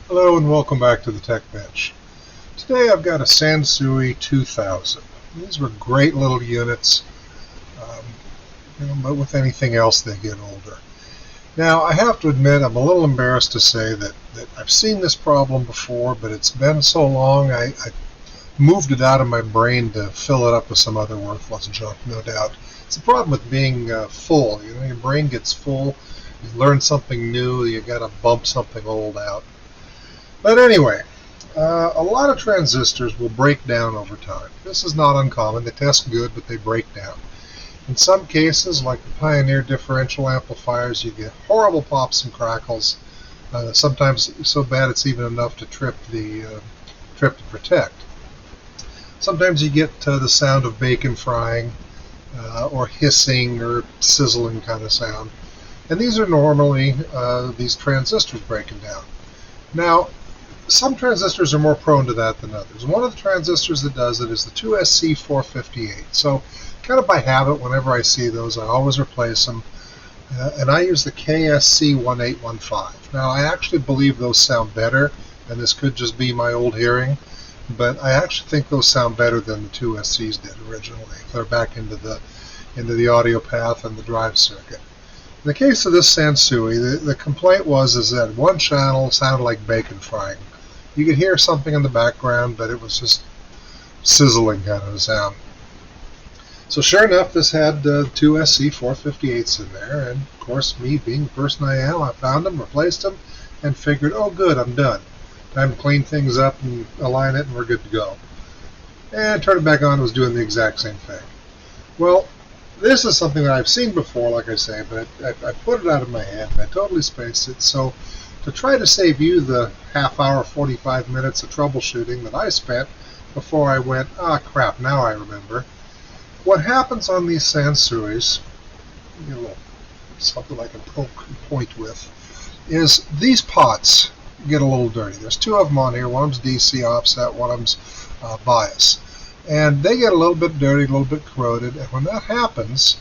Hello and welcome back to the Tech Bench. Today I've got a Sansui 2000. These were great little units, but with anything else they get older. Now I have to admit I'm a little embarrassed to say that I've seen this problem before, but it's been so long I moved it out of my brain to fill it up with some other worthless junk, no doubt. It's the problem with being full. Your brain gets full, you learn something new, you got to bump something old out. But anyway, a lot of transistors will break down over time. This is not uncommon. They test good, but they break down. In some cases, like the Pioneer differential amplifiers, you get horrible pops and crackles. Sometimes so bad it's even enough to trip the protect. Sometimes you get the sound of bacon frying, or hissing or sizzling kind of sound. And these are normally these transistors breaking down. Now, some transistors are more prone to that than others. One of the transistors that does it is the 2SC458. So kind of by habit, whenever I see those, I always replace them. And I use the KSC1815. Now, I actually believe those sound better, and this could just be my old hearing, but I actually think those sound better than the 2SCs did originally. They're back into the audio path and the drive circuit. In the case of this Sansui, the complaint was that one channel sounded like bacon frying. You could hear something in the background, but it was just sizzling kind of a sound. So sure enough, this had two SC458s in there, and of course, me being the person I am, I found them, replaced them, and figured, oh good, I'm done. Time to clean things up and align it, and we're good to go. And turned it back on, it was doing the exact same thing. Well, this is something that I've seen before, like I say, but I put it out of my head, and I totally spaced it. So to try to save you the half hour, 45 minutes of troubleshooting that I spent before I went, crap, now I remember. What happens on these Sansuis, something I can point with, is these pots get a little dirty. There's two of them on here. One of them's DC offset, one of them's bias. And they get a little bit dirty, a little bit corroded, and when that happens,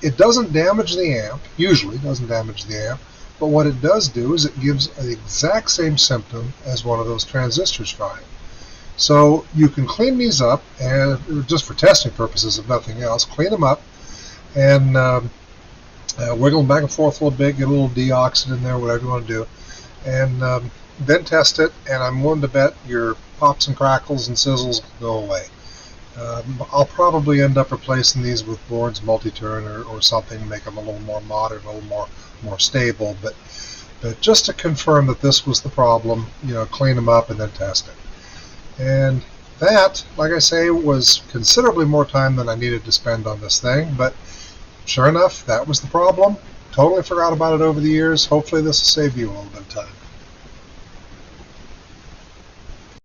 it doesn't damage the amp, usually doesn't damage the amp, but what it does do is it gives the exact same symptom as one of those transistors frying. So you can clean these up, and just for testing purposes, if nothing else, clean them up, and wiggle them back and forth a little bit, get a little deoxid in there, whatever you want to do, and then test it, and I'm willing to bet your pops and crackles and sizzles will go away. I'll probably end up replacing these with boards multi-turn or something to make them a little more modern, a little more stable. But just to confirm that this was the problem, clean them up and then test it. And that, like I say, was considerably more time than I needed to spend on this thing. But sure enough, that was the problem. Totally forgot about it over the years. Hopefully this will save you a little bit of time.